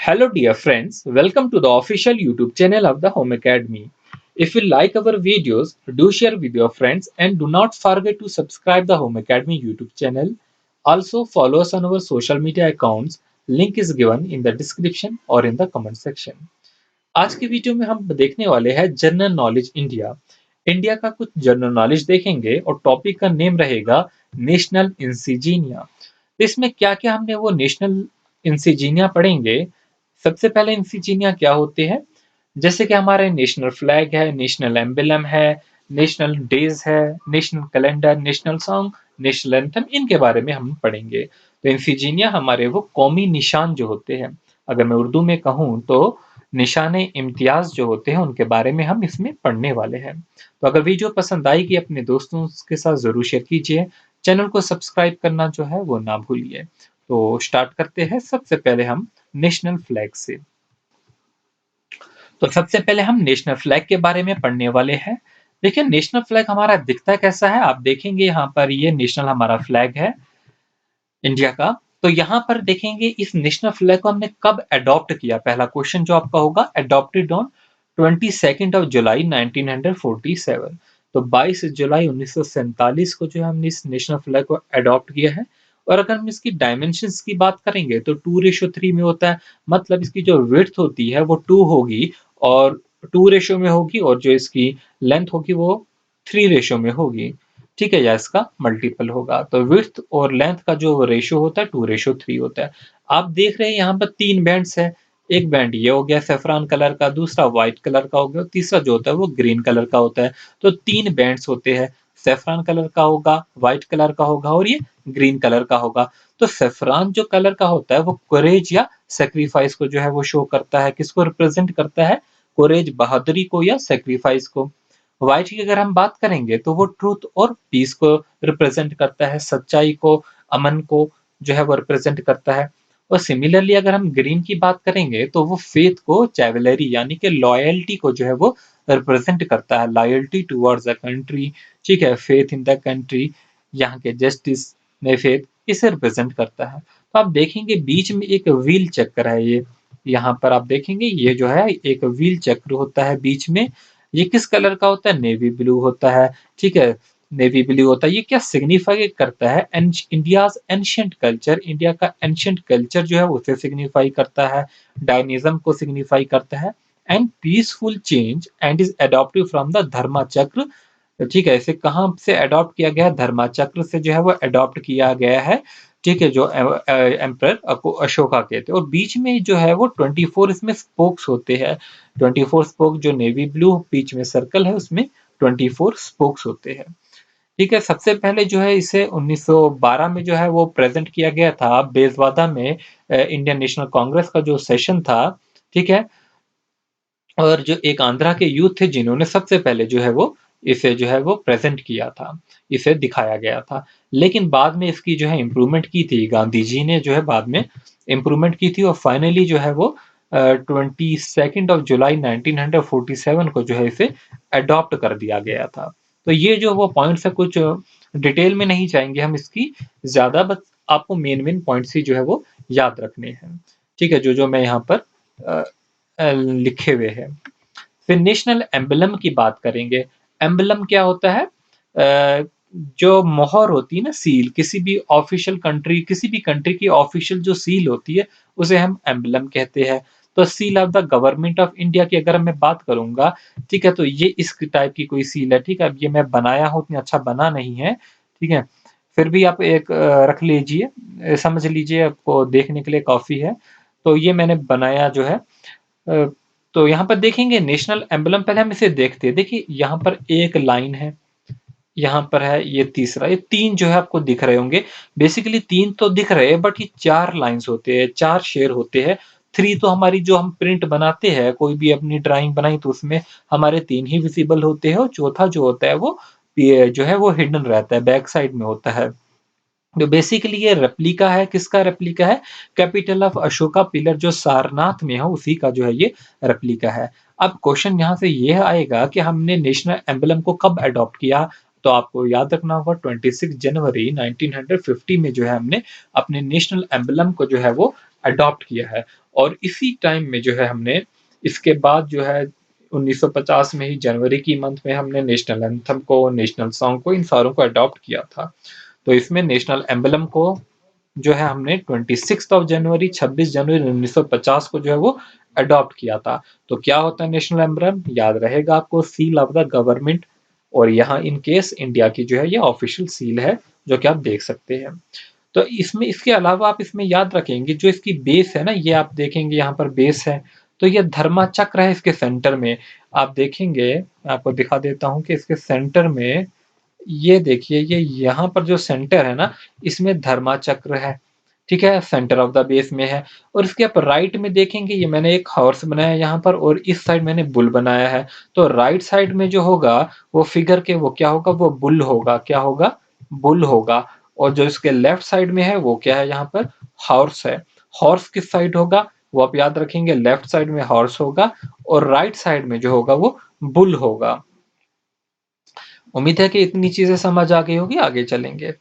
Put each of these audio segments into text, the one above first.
Hello, dear friends. Welcome to the official YouTube channel of the Home Academy. If you like our videos, do share with your friends and do not forget to subscribe the Home Academy YouTube channel. Also, follow us on our social media accounts. Link is given in the description or in the comment section. आज की video में हम देखने वाले हैं general knowledge India. India का कुछ general knowledge देखेंगे और टॉपिक का नेम रहेगा नेशनल इंसिजीनिया। इसमें क्या क्या हमने वो नेशनल इंसिजीनिया पढ़ेंगे। सबसे पहले इंसिजीनिया क्या होते हैं, जैसे कि हमारे नेशनल फ्लैग है, नेशनल एम्बलम है, नेशनल डेज है, national calendar, national song, national anthem, इनके बारे में हम पढ़ेंगे। तो इंसिजीनिया हमारे वो कौमी निशान जो होते हैं, अगर मैं उर्दू में कहूँ तो निशाने इम्तियाज जो होते हैं, उनके बारे में हम इसमें पढ़ने वाले हैं। तो अगर वीडियो पसंद आएगी अपने दोस्तों के साथ जरूर शेयर कीजिए। चैनल को सब्सक्राइब करना जो है वो ना भूलिए। तो स्टार्ट करते हैं सबसे पहले हम नेशनल फ्लैग से। तो सबसे पहले हम नेशनल फ्लैग के बारे में पढ़ने वाले हैं। देखिए नेशनल फ्लैग हमारा दिखता कैसा है, आप देखेंगे यहाँ पर ये नेशनल हमारा फ्लैग है इंडिया का। तो यहाँ पर देखेंगे इस नेशनल फ्लैग को हमने कब अडॉप्ट किया। पहला क्वेश्चन जो आपका होगा, अडॉप्टेड ऑन 22 जुलाई 1947। तो 22 जुलाई 1947 को जो है हमने इस नेशनल फ्लैग को अडॉप्ट किया है। और अगर हम इसकी डायमेंशंस की बात करेंगे तो 2:3 में होता है, मतलब इसकी जो विड्थ होती है वो 2 होगी और 2 रेशो में होगी, और जो इसकी लेंथ होगी वो 3 रेशो में होगी। ठीक है, या इसका मल्टीपल होगा। तो विड्थ और लेंथ का जो रेशो होता है 2:3 होता है। आप देख रहे हैं यहाँ पर 3 बैंड्स है। एक बैंड ये हो गया सेफ्रॉन कलर का, दूसरा व्हाइट कलर का हो गया, तीसरा जो होता है वो ग्रीन कलर का होता है। तो 3 बैंड्स होते हैं, सेफ्रॉन कलर का होगा, व्हाइट कलर का होगा और ये ग्रीन कलर का होगा। तो सेफ्रॉन जो कलर का होता है वो कोरेज या सेक्रीफाइस को जो है वो शो करता है। किसको रिप्रेजेंट करता है? कोरेज, बहादुरी को या सेक्रीफाइस को। व्हाइट की अगर हम बात करेंगे तो वो ट्रूथ और पीस को रिप्रेजेंट करता है, सच्चाई को, अमन को जो है वो रिप्रेजेंट करता है। और सिमिलरली अगर हम ग्रीन की बात करेंगे तो वो फेथ को, चैवलरी यानी कि लॉयल्टी को जो है वो रिप्रेजेंट करता है, लॉयल्टी टुवर्ड्स द कंट्री। ठीक है, फेथ इन द कंट्री, यहाँ के जस्टिस में फेथ, इसे रिप्रेजेंट करता है। तो आप देखेंगे बीच में एक व्हील चक्र है, ये यहाँ पर आप देखेंगे ये जो है एक व्हील चक्र होता है बीच में। ये किस कलर का होता है? नेवी ब्लू होता है। ठीक है, नेवी ब्लू होता है। ये क्या सिग्निफाई करता है? इंडियाज एंशियंट कल्चर, इंडिया का एंशियंट कल्चर जो है उसे सिग्निफाई करता है, डायनिज्म को सिग्निफाई करता है, and peaceful change and is adopted from the Dharma Chakra. ठीक है, इसे कहाँ से अडॉप्ट किया गया? धर्मा चक्र से जो है वो अडॉप्ट किया गया है। ठीक है, जो एम्परर अशोका के थे। और बीच में जो है वो 24 इसमें स्पोक्स होते हैं। 24 स्पोक, जो नेवी ब्लू बीच में सर्कल है उसमें 24 स्पोक्स होते हैं। ठीक है, सबसे पहले जो है इसे 1912 में जो है वो प्रेजेंट किया गया था बेजवादा में, इंडियन नेशनल कांग्रेस का जो सेशन था। ठीक है, और जो एक आंध्रा के यूथ थे जिन्होंने सबसे पहले जो है वो इसे जो है वो प्रेजेंट किया था, इसे दिखाया गया था। लेकिन बाद में इसकी जो है इम्प्रूवमेंट की थी, गांधी जी ने जो है बाद में इम्प्रूवमेंट की थी, और फाइनली जो है वो 22 जुलाई 1947 को जो है इसे अडॉप्ट कर दिया गया था। तो ये जो वो पॉइंट्स है, कुछ डिटेल में नहीं जाएंगे हम इसकी ज्यादा, बस आपको मेन मेन पॉइंट्स ही जो है वो याद रखने हैं। ठीक है, जो जो मैं यहाँ पर लिखे हुए हैं। फिर नेशनल एम्बलम की बात करेंगे। एम्बलम क्या होता है? जो मोहर होती है ना, सील, किसी भी ऑफिशियल कंट्री, किसी भी कंट्री की ऑफिशियल जो सील होती है उसे हम एम्बलम कहते हैं। तो seal of the government of India की अगर मैं बात करूंगा, ठीक है, तो ये इस टाइप की कोई सील है। ठीक है, अब ये मैं बनाया हूँ, इतना अच्छा बना नहीं है। ठीक है, फिर भी आप एक रख लीजिए, समझ लीजिए, आपको देखने के लिए काफी है। तो ये मैंने बनाया जो है। अ, तो यहाँ पर देखेंगे नेशनल एम्बलम, पहले हम इसे देखते हैं। देखिए यहाँ पर एक लाइन है, यहाँ पर है ये तीसरा, ये 3 जो है आपको दिख रहे होंगे। बेसिकली 3 तो दिख रहे हैं, बट ये 4 लाइंस होते हैं, 4 शेर होते हैं। 3 तो हमारी जो हम प्रिंट बनाते हैं, कोई भी अपनी ड्राइंग बनाई तो उसमें हमारे 3 ही विजिबल होते हैं, और चौथा जो होता है वो ये जो है वो हिडन रहता है, बैक साइड में होता है। तो बेसिकली ये रेप्लिका है, किसका रेप्लिका है? कैपिटल ऑफ अशोका पिलर जो सारनाथ में है उसी का जो है ये रेप्लिका है। अब क्वेश्चन यहाँ से ये आएगा कि हमने नेशनल एम्बलम को कब अडॉप्ट किया। तो आपको याद रखना होगा 26 जनवरी 1950 में जो है हमने अपने नेशनल एम्बलम को जो है वो अडॉप्ट किया है। और इसी टाइम में जो है हमने इसके बाद जो है 1950 में ही जनवरी की मंथ में हमने नेशनल एंथम को, नेशनल सॉन्ग को, इन सारों को अडॉप्ट किया था। तो इसमें नेशनल एम्बलम को जो है हमने 26 जनवरी 1950 को जो है वो अडॉप्ट किया था। तो क्या होता है नेशनल एम्बलम? याद रहेगा आपको, सील ऑफ द गवर्नमेंट। और यहाँ इन केस इंडिया की जो है ये ऑफिशियल सील है, जो कि आप देख सकते हैं। तो इसमें इसके अलावा आप इसमें याद रखेंगे जो इसकी बेस है ना, ये आप देखेंगे यहाँ पर बेस है, तो ये धर्मा चक्र है इसके सेंटर में। आप देखेंगे, आपको दिखा देता हूँ कि इसके सेंटर में ये देखिए, ये यहाँ पर जो सेंटर है ना, इसमें धर्मा चक्र है, ठीक है, सेंटर ऑफ द बेस में है। और इसके आप राइट में देखेंगे, ये मैंने एक हॉर्स बनाया है यहाँ पर, और इस साइड मैंने बुल बनाया है। तो राइट साइड में जो होगा वो फिगर के, वो क्या होगा, वो बुल होगा। क्या होगा? बुल होगा। और जो इसके लेफ्ट साइड में है वो क्या है, यहाँ पर हॉर्स है। हॉर्स किस साइड होगा, वो आप याद रखेंगे, लेफ्ट साइड में हॉर्स होगा, और राइट साइड में जो होगा वो बुल होगा। उम्मीद है कि इतनी चीजें समझ आ गई होगी, आगे चलेंगे।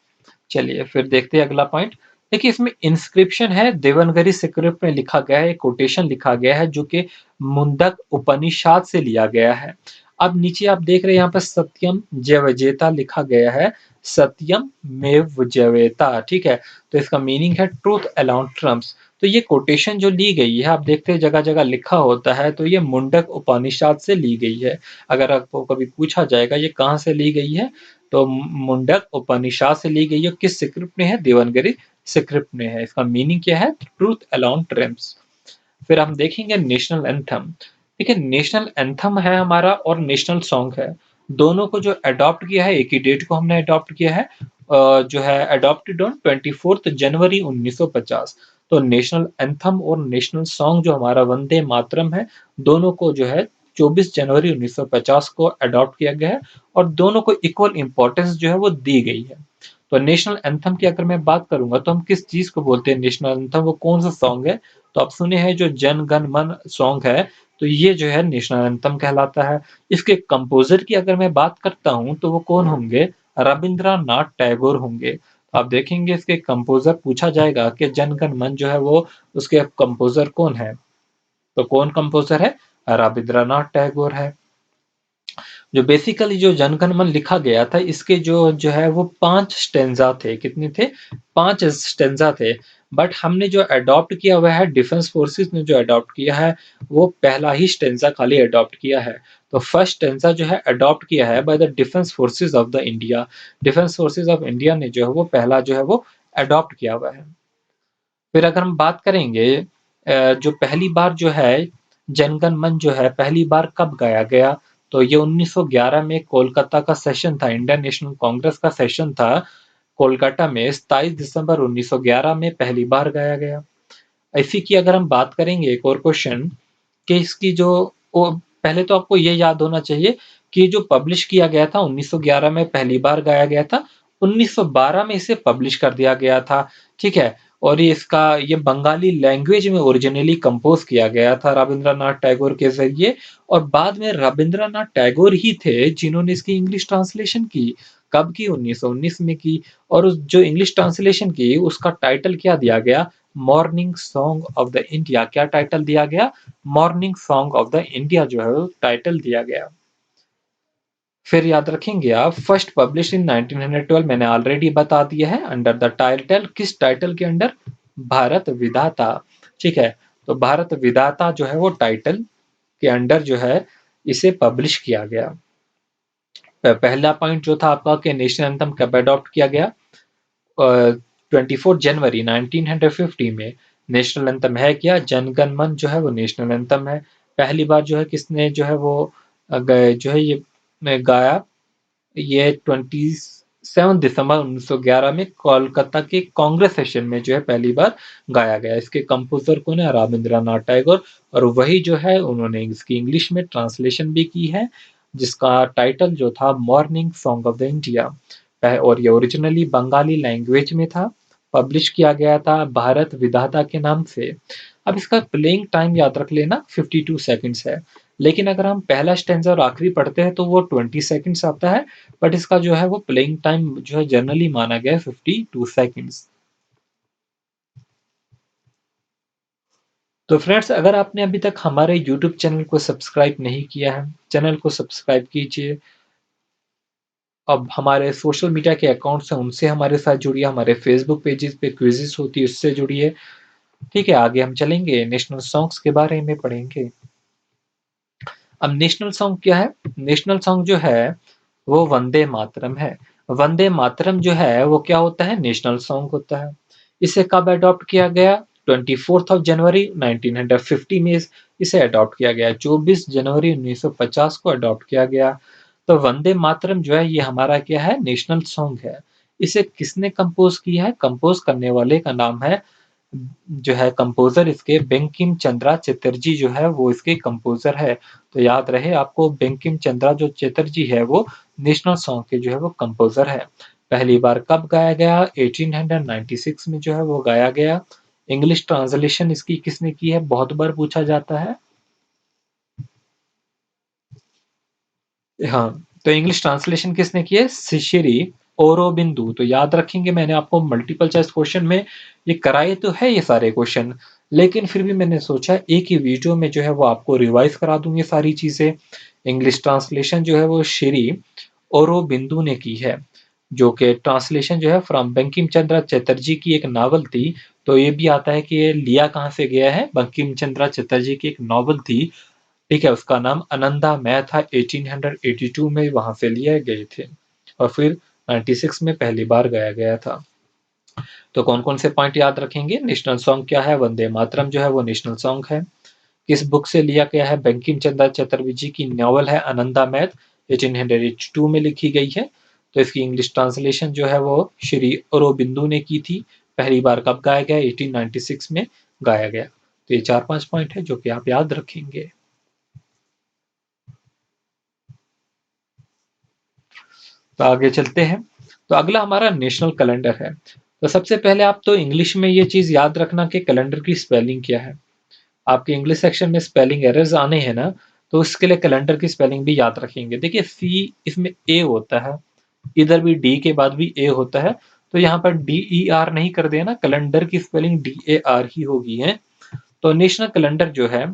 चलिए फिर देखते हैं अगला पॉइंट। देखिए इसमें इंस्क्रिप्शन है, देवनागरी स्क्रिप्ट में लिखा गया है, एक कोटेशन लिखा गया है जो कि मुंडक उपनिषद से लिया गया है। अब नीचे आप देख रहे हैं यहाँ पर सत्यम जयवजेता लिखा गया है, सत्यम मेव जयवेता, ठीक है। तो इसका मीनिंग है ट्रूथ अलोन ट्रम्प्स। तो ये कोटेशन जो ली गई है, आप देखते हैं जगह जगह लिखा होता है, तो ये मुंडक उपनिषद से ली गई है। अगर आपको कभी पूछा जाएगा ये कहाँ से ली गई है, तो मुंडक उपनिषद से ली गई है। किस स्क्रिप्ट में है? देवनागरी स्क्रिप्ट में है। इसका मीनिंग क्या है? Truth alone Trump's. फिर हम देखेंगे नेशनल एंथम। देखिए नेशनल एंथम है हमारा और नेशनल सॉन्ग है, दोनों को जो अडॉप्ट किया है, एक ही डेट को हमने अडॉप्ट किया है, जो है अडॉप्टेड ऑन 24 जनवरी 1950। तो नेशनल एंथम और नेशनल सॉन्ग जो हमारा वंदे मातरम है, दोनों को जो है 24 जनवरी 1950 को अडॉप्ट किया गया है, और दोनों को इक्वल इंपॉर्टेंस जो है वो दी गई है। तो नेशनल एंथम की अगर मैं बात करूंगा तो हम किस चीज को बोलते हैं नेशनल एंथम, वो कौन सा सॉन्ग है? तो आप सुने हैं जो जन गण मन सॉन्ग है, तो ये जो है नेशनल एंथम कहलाता है। इसके कंपोजर की अगर मैं बात करता हूं तो वो कौन होंगे? रविंद्रनाथ टैगोर होंगे। आप देखेंगे इसके कंपोजर पूछा जाएगा कि जन गण मन जो है वो, उसके कंपोजर कौन है, तो कौन कंपोजर है? रविंद्रनाथ टैगोर है। जो बेसिकली जो जनगण मन लिखा गया था, इसके जो जो है वो 5 स्टेंजा थे। कितने थे? 5 स्टेंजा थे। बट हमने जो अडॉप्ट किया हुआ है, डिफेंस फोर्सेस ने जो अडॉप्ट किया है, वो पहला ही स्टेंजा खाली अडॉप्ट किया है। तो फर्स्ट स्टेंजा जो है अडॉप्ट किया है by the defence forces of the India. Defence forces of India ने जो है वो पहला जो है वो अडॉप्ट किया हुआ है। फिर अगर हम बात करेंगे जो पहली बार जो है जनगण मन जो है पहली बार कब गाया गया, तो ये 1911 में कोलकाता का सेशन था, इंडियन नेशनल कांग्रेस का सेशन था कोलकाता में, 27 दिसंबर 1911 में पहली बार गाया गया। इसी की अगर हम बात करेंगे एक और क्वेश्चन, कि इसकी जो पहले तो आपको ये याद होना चाहिए कि जो पब्लिश किया गया था 1911 में पहली बार गाया गया था, 1912 में इसे पब्लिश कर दिया गया था, ठीक है। और ये इसका ये बंगाली लैंग्वेज में ओरिजिनली कंपोज किया गया था रविंद्रनाथ टैगोर के जरिए, और बाद में रविंद्रनाथ टैगोर ही थे जिन्होंने इसकी इंग्लिश ट्रांसलेशन की। कब की? 1919 में की। और उस जो इंग्लिश ट्रांसलेशन की उसका टाइटल क्या दिया गया? Morning song of the India. क्या टाइटल दिया गया? Morning song of the India जो है टाइटल दिया गया। फिर याद रखेंगे आप, फर्स्ट पब्लिश इन 1912, मैंने ऑलरेडी बता दिया है, अंडर द टाइटल, किस टाइटल के अंडर? भारत विधाता, ठीक है। तो भारत विधाता जो है वो टाइटल के अंडर जो है इसे पब्लिश किया गया। पहला पॉइंट जो था आपका कि नेशनल एंथम कब अडॉप्ट किया गया, 24 जनवरी 1950 में। नेशनल एंथम है क्या? जनगण मन जो है वो नेशनल एंथम है। पहली बार जो है किसने जो है वो जो है ये गाया, ये 27 दिसंबर 1911 में कोलकाता के कांग्रेस सेशन में जो है पहली बार गाया गया। इसके कंपोजर कौन है? रविंद्रनाथ टैगोर। और वही जो है उन्होंने इसकी इंग्लिश में ट्रांसलेशन भी की है, जिसका टाइटल जो था morning song of the India, और ये ओरिजिनली बंगाली लैंग्वेज में था, पब्लिश किया गया था भारत विधाता के नाम से। अब इसका प्लेइंग टाइम याद रख लेना, 52 सेकंड्स है। लेकिन अगर हम पहला स्टेंजा और आखिरी पढ़ते हैं तो वो 20 सेकंड्स आता है, बट इसका जो है वो प्लेइंग टाइम जो है जनरली माना गया है 52 सेकंड्स। तो फ्रेंड्स, अगर आपने अभी तक हमारे यूट्यूब चैनल को सब्सक्राइब नहीं किया है, चैनल को सब्सक्राइब कीजिए। अब हमारे सोशल मीडिया के अकाउंट्स हैं, उनसे हमारे साथ जुड़िए। हमारे फेसबुक पेजेस पे क्विज़ेस होती है, उससे जुड़िए। ठीक है, आगे हम चलेंगे, नेशनल सॉन्ग्स के बारे में पढ़ेंगे। अब नेशनल सॉन्ग क्या है? नेशनल सॉन्ग जो है वो वंदे मातरम है। वंदे मातरम जो है वो क्या होता है? नेशनल सॉन्ग होता है। इसे कब अडॉप्ट किया गया? 24 जनवरी 1950 में इसे अडॉप्ट किया गया। 24 जनवरी 1950 को अडॉप्ट किया गया। तो वंदे मातरम जो है ये हमारा क्या है? नेशनल सॉन्ग है। इसे किसने कंपोज किया है? कंपोज करने वाले का नाम है, जो है कंपोजर इसके, बंकिम चंद्रा चटर्जी जो है वो इसके कंपोजर है। तो याद रहे आपको, बंकिम चंद्रा जो चटर्जी है वो नेशनल सॉन्ग के जो है वो कंपोजर है। पहली बार कब गाया गया? 1896 में जो है वो गाया गया। इंग्लिश ट्रांसलेशन इसकी किसने की है? बहुत बार पूछा जाता है। हाँ, तो इंग्लिश ट्रांसलेशन किसने की है? श्री औरोबिंदु। तो याद रखेंगे, मैंने आपको मल्टीपल चॉइस क्वेश्चन में ये कराए तो है ये सारे क्वेश्चन, लेकिन फिर भी मैंने सोचा एक ही वीडियो में जो है वो आपको रिवाइज करा दूं ये सारी चीजें। इंग्लिश ट्रांसलेशन जो है वो श्री औरोबिंदु ने की है, जो कि ट्रांसलेशन जो है फ्रॉम बंकिम चंद्र चटर्जी की एक नावल थी। तो ये भी आता है कि ये लिया कहाँ से गया है? बंकिम चंद्र चटर्जी की एक नावल थी, ठीक है, उसका नाम अनंदा मैं था। 1882 में वहां से लिए गए थे और फिर 96 में पहली बार गाया गया था। तो कौन कौन से पॉइंट याद रखेंगे? नेशनल सॉन्ग क्या है? वंदे मातरम जो है वो नेशनल सॉन्ग है। किस बुक से लिया गया है? बंकिम चंद्र चटर्जी की नॉवल है अनंदा मैथ, 1882 में लिखी गई है। तो इसकी इंग्लिश ट्रांसलेशन जो है वो श्री अरोबिंदु ने की थी। पहली बार कब गाया गया? 1896 में गाया गया। तो ये 4-5 पॉइंट है जो कि आप याद रखेंगे। तो आगे चलते हैं। तो अगला हमारा नेशनल कैलेंडर है। तो सबसे पहले आप तो इंग्लिश में ये चीज याद रखना कि कैलेंडर की स्पेलिंग क्या है। आपके इंग्लिश सेक्शन में स्पेलिंग एरर्स आने हैं ना, तो उसके लिए कैलेंडर की स्पेलिंग भी याद रखेंगे। देखिए, सी इसमें ए होता है, इधर भी डी के बाद भी ए होता है, तो यहाँ पर डी ई आर नहीं कर देना, कैलेंडर की स्पेलिंग डी ए आर ही होगी है। तो नेशनल कैलेंडर जो है,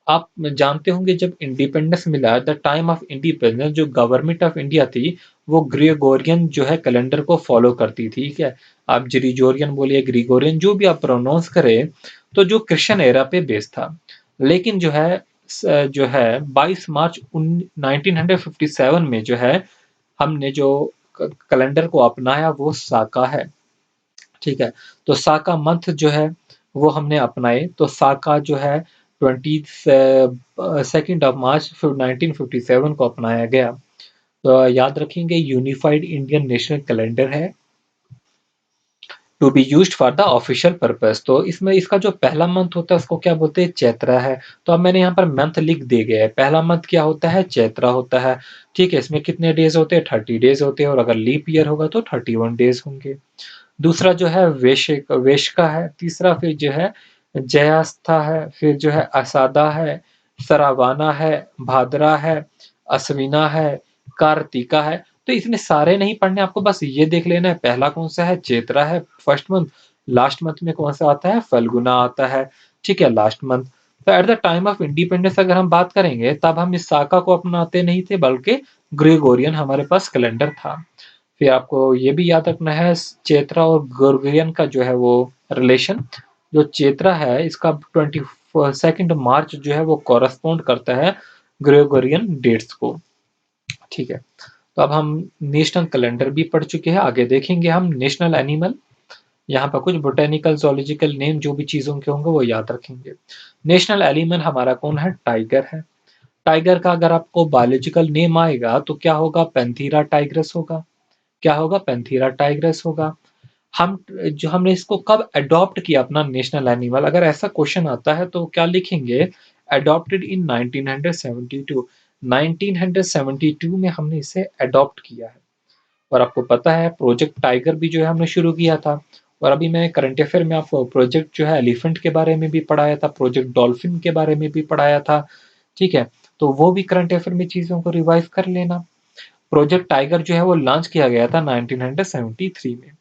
आप जानते होंगे जब इंडिपेंडेंस मिला, द टाइम ऑफ इंडिपेंडेंस, जो गवर्नमेंट ऑफ इंडिया थी वो ग्रेगोरियन जो है कैलेंडर को फॉलो करती थी। ठीक है, आप ग्रिगोरियन बोलिए, ग्रिगोरियन जो भी आप प्रोनाउंस करें, तो जो क्रिश्चियन एरा पे बेस्ड था। लेकिन जो है 22 मार्च 1957 में जो है हमने जो कैलेंडर को अपनाया वो साका है। ठीक है, तो साका मंथ जो है वो हमने अपनाए। तो साका जो है 22 मार्च 1957 को अपनाया गया। तो याद रखेंगे, यूनिफाइड इंडियन नेशनल कैलेंडर है, to be used for the official purpose. तो इसमें इसका जो पहला मंथ होता है उसको क्या बोलते हैं? चैत्रा है। तो अब मैंने यहाँ पर मंथ लिख दिए गए हैं। पहला मंथ क्या होता है? चैत्रा होता है। ठीक है, इसमें कितने डेज होते हैं? 30 डेज होते हैं, और अगर लीप ईयर होगा तो 31 डेज होंगे। दूसरा जो है वेशका है। तीसरा फिर जो है जयास्था है। फिर जो है असादा है, सरावाना है, भाद्रा है, अश्विना है, कार्तिका है। तो इतने सारे नहीं पढ़ने आपको, बस ये देख लेना है पहला कौन सा है? चैत्रा है फर्स्ट मंथ। लास्ट मंथ में कौन सा आता है? फल्गुना आता है। ठीक है, लास्ट मंथ। तो at the time of independence अगर हम बात करेंगे, तब हम इस साका को अपनाते नहीं थे, बल्कि ग्रेगोरियन हमारे पास कैलेंडर था। फिर आपको ये भी याद रखना है, चैत्रा और ग्रेगोरियन का जो है वो रिलेशन। जो चैत्रा है इसका 22 मार्च जो है वो कॉरस्पॉन्ड करता है ग्रेगोरियन डेट्स को। ठीक है, तो अब हम नेशनल कैलेंडर भी पढ़ चुके हैं। आगे देखेंगे हम नेशनल एनिमल। यहाँ पर कुछ बोटेनिकल जोलॉजिकल नेम जो भी चीजों के होंगे वो याद रखेंगे। नेशनल एनिमल हमारा कौन है? टाइगर है। टाइगर का अगर आपको बायोलॉजिकल नेम आएगा तो क्या होगा? पैंथीरा टाइग्रस होगा। क्या होगा? पैंथीरा टाइग्रस होगा। हमने इसको कब अडॉप्ट किया अपना नेशनल एनिमल? अगर ऐसा क्वेश्चन आता है तो क्या लिखेंगे? Adopted in 1972। 1972 में हमने इसे अडॉप्ट किया है। और आपको पता है प्रोजेक्ट टाइगर भी जो है हमने शुरू किया था। और अभी मैं करंट अफेयर में आपको प्रोजेक्ट जो है एलिफेंट के बारे में भी पढ़ाया था, प्रोजेक्ट डॉल्फिन के बारे में भी पढ़ाया था। ठीक है, तो वो भी करंट अफेयर में चीजों को रिवाइज कर लेना। प्रोजेक्ट टाइगर जो है वो लॉन्च किया गया था 1973 में।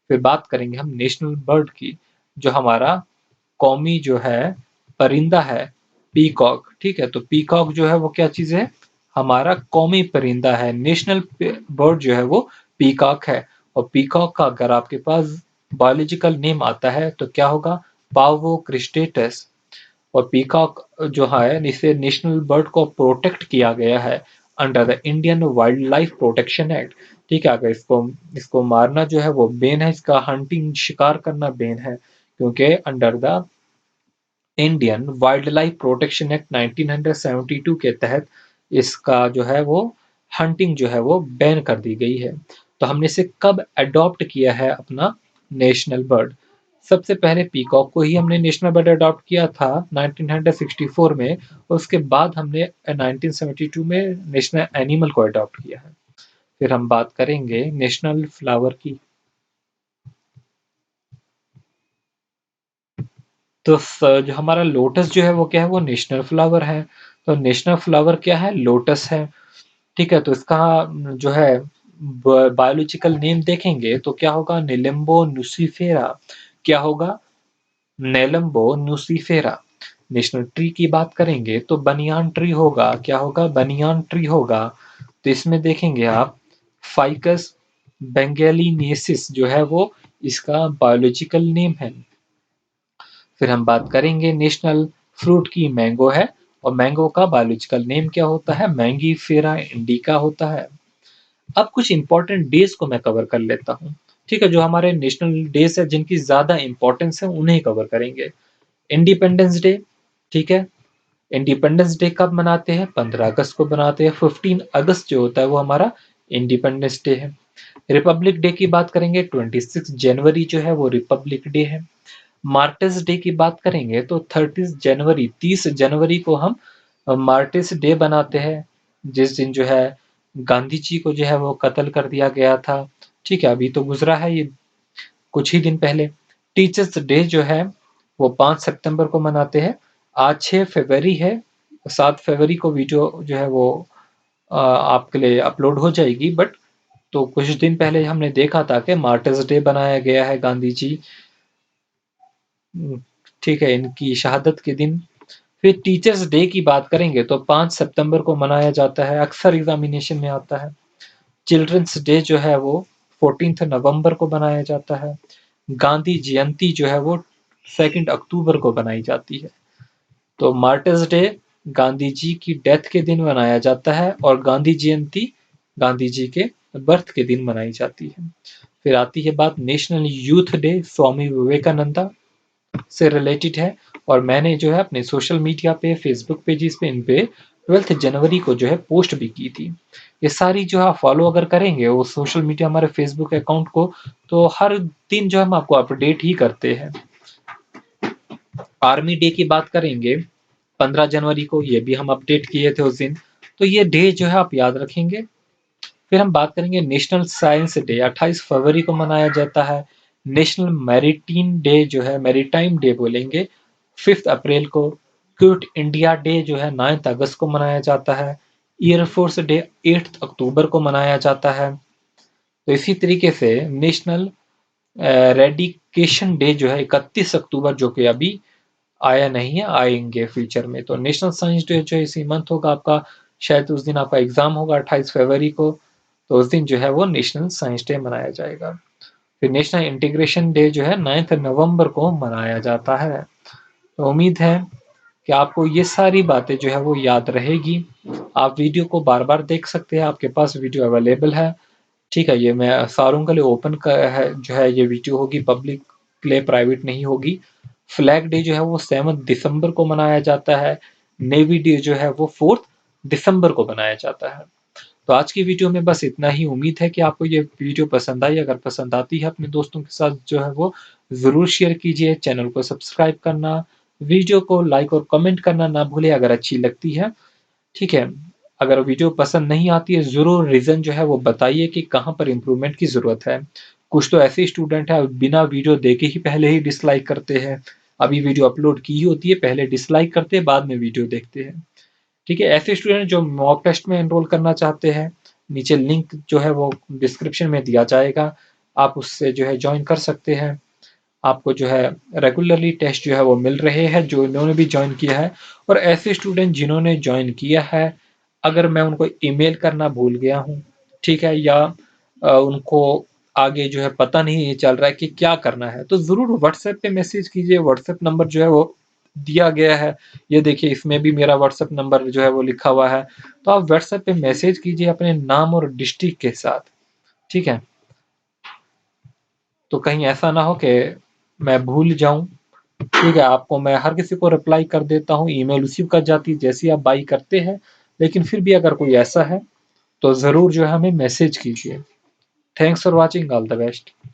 फिर बात करेंगे हम नेशनल बर्ड की, जो हमारा कौमी जो है परिंदा है पीकॉक, ठीक है, तो पीकॉक जो है वो क्या चीज है, हमारा कौमी परिंदा है, नेशनल बर्ड जो है वो पीकॉक है। और पीकॉक का अगर आपके पास बायोलॉजिकल नेम आता है तो क्या होगा, पावो क्रिस्टेटस। और पीकॉक जो है इसे नेशनल बर्ड को प्रोटेक्ट किया गया है under the Indian wild life protection act, ठीक है। अगर इसको इसको मारना जो है वो बैन है, इसका हंटिंग शिकार करना बैन है, क्योंकि under the Indian wild life protection act 1972 के तहत इसका जो है वो हंटिंग जो है वो बैन कर दी गई है। तो हमने इसे कब अडॉप्ट किया है अपना नेशनल बर्ड, सबसे पहले पीकॉक को ही हमने नेशनल बर्ड अडॉप्ट किया था 1964 में, और उसके बाद हमने 1972 में नेशनल एनिमल को अडॉप्ट किया है। फिर हम बात करेंगे नेशनल फ्लावर की। तो जो हमारा लोटस जो है वो क्या है, वो नेशनल फ्लावर है। तो नेशनल फ्लावर क्या है, लोटस है, ठीक है। तो इसका जो है बायोलॉजिकल नेम देखेंगे तो क्या होगा, नेलम्बो नुसिफेरा, क्या होगा, नेलम्बो नुसिफेरा। नेशनल ट्री की बात करेंगे तो बनियान ट्री होगा, क्या होगा, बनियान ट्री होगा। तो इसमें देखेंगे आप फाइकस बेंगेलिनेसिस जो है वो इसका बायोलॉजिकल नेम है। फिर हम बात करेंगे नेशनल फ्रूट की, मैंगो है, और मैंगो का बायोलॉजिकल नेम क्या होता है, मैंगी फेरा इंडिका होता है। अब कुछ इंपॉर्टेंट डेज को मैं कवर कर लेता हूँ, ठीक है, जो हमारे नेशनल डेज है जिनकी ज्यादा इंपॉर्टेंस है उन्हें कवर करेंगे। इंडिपेंडेंस डे, ठीक है, इंडिपेंडेंस डे कब मनाते हैं, 15 अगस्त को मनाते हैं। 15 अगस्त जो होता है वो हमारा इंडिपेंडेंस डे है। रिपब्लिक डे की बात करेंगे, 26 जनवरी जो है वो रिपब्लिक डे है। मार्टिस डे की बात करेंगे तो 30 जनवरी, 30 जनवरी को हम मार्टिस डे बनाते हैं, जिस दिन जो है गांधी जी को जो है वो कत्ल कर दिया गया था, ठीक है, अभी तो गुजरा है ये कुछ ही दिन पहले। टीचर्स डे जो है वो 5 सितंबर को मनाते हैं। आज 6 फरवरी है, 7 फरवरी को वीडियो जो है वो आपके लिए अपलोड हो जाएगी, बट तो कुछ दिन पहले हमने देखा था कि मार्टिस डे बनाया गया है गांधी जी, ठीक है, इनकी शहादत के दिन। फिर टीचर्स डे की बात करेंगे तो 5 सितंबर को मनाया जाता है, अक्सर एग्जामिनेशन में आता है। चिल्ड्रंस डे जो है वो 14 नवंबर को मनाया जाता है। गांधी जयंती जो है वो 2 अक्टूबर को बनाई जाती है। तो मार्टिस डे गांधी जी की डेथ के दिन मनाया जाता है, और गांधी जयंती गांधी जी के बर्थ के दिन मनाई जाती है। फिर आती है बात नेशनल यूथ डे, स्वामी विवेकानंदा से रिलेटेड है, और मैंने जो है अपने सोशल मीडिया पे, फेसबुक पेजेस पे इन पे 12 जनवरी को जो है पोस्ट भी की थी। ये सारी जो है फॉलो अगर करेंगे वो सोशल मीडिया हमारे फेसबुक अकाउंट को, तो हर दिन जो है हम आपको अपडेट ही करते हैं। आर्मी डे की बात करेंगे 15 जनवरी को, ये भी हम अपडेट किए थे उस दिन, तो ये डे जो है आप याद रखेंगे। फिर हम बात करेंगे नेशनल साइंस डे, 28 फरवरी को मनाया जाता है। नेशनल मैरिटाइम डे जो है, मैरिटाइम डे बोलेंगे, 5 अप्रैल को। क्विट इंडिया डे जो है 9 अगस्त को मनाया जाता है। एयरफोर्स डे 8 अक्टूबर को मनाया जाता है। तो इसी तरीके से नेशनल रेडिकेशन डे जो है 31 अक्टूबर, जो कि अभी आया नहीं है, आएंगे फ्यूचर में। तो नेशनल साइंस डे जो इसी मंथ होगा आपका, शायद उस दिन आपका एग्जाम होगा 28 फरवरी को, तो उस दिन जो है वो नेशनल साइंस डे मनाया जाएगा। फिर नेशनल इंटीग्रेशन डे जो है 9 नवंबर को मनाया जाता है। तो उम्मीद है कि आपको ये सारी बातें जो है वो याद रहेगी। आप वीडियो को बार बार देख सकते हैं, आपके पास वीडियो अवेलेबल है, ठीक है। ये मैं सारों के लिए ओपन है जो है ये वीडियो होगी, पब्लिक के लिए, प्राइवेट नहीं होगी। फ्लैग डे जो है वो 7 दिसंबर को मनाया जाता है। नेवी डे जो है वो 4 दिसंबर को मनाया जाता है। तो आज की वीडियो में बस इतना ही। उम्मीद है कि आपको ये वीडियो पसंद आई। अगर पसंद आती है अपने दोस्तों के साथ जो है वो ज़रूर शेयर कीजिए। चैनल को सब्सक्राइब करना, वीडियो को लाइक और कमेंट करना ना भूलिए अगर अच्छी लगती है, ठीक है। अगर वीडियो पसंद नहीं आती है ज़रूर रीज़न जो है वो बताइए कि कहाँ पर इम्प्रूवमेंट की ज़रूरत है। कुछ तो ऐसे स्टूडेंट हैं बिना वीडियो देखे ही पहले ही डिसलाइक करते हैं। अभी वीडियो अपलोड की ही होती है, पहले डिसलाइक करते हैं, बाद में वीडियो देखते हैं, ठीक है। ऐसे स्टूडेंट जो मॉक टेस्ट में एनरोल करना चाहते हैं, नीचे लिंक जो है वो डिस्क्रिप्शन में दिया जाएगा, आप उससे जो है ज्वाइन कर सकते हैं। आपको जो है रेगुलरली टेस्ट जो है वो मिल रहे हैं, जो इन्होंने भी जॉइन किया है। और ऐसे स्टूडेंट जिन्होंने जॉइन किया है, अगर मैं उनको ईमेल करना भूल गया हूँ, ठीक है, या उनको आगे जो है पता नहीं चल रहा है कि क्या करना है, तो ज़रूर व्हाट्सएप पे मैसेज कीजिए। व्हाट्सएप नंबर जो है वो दिया गया है। ये देखिए, इसमें भी मेरा व्हाट्सएप नंबर जो है वो लिखा हुआ है। तो आप व्हाट्सएप पे मैसेज कीजिए अपने नाम और डिस्ट्रिक्ट के साथ, ठीक है? तो कहीं ऐसा ना हो कि मैं भूल जाऊँ, ठीक है? आपको मैं हर किसी को रिप्लाई कर देता हूँ, ईमेल उसी वक़्त जाती है जैसे ही आप बाई करते हैं। लेकिन फिर भी अगर कोई ऐसा है, तो ज़रूर जो है हमें मैसेज कीजिए। Thanks for watching, all the best.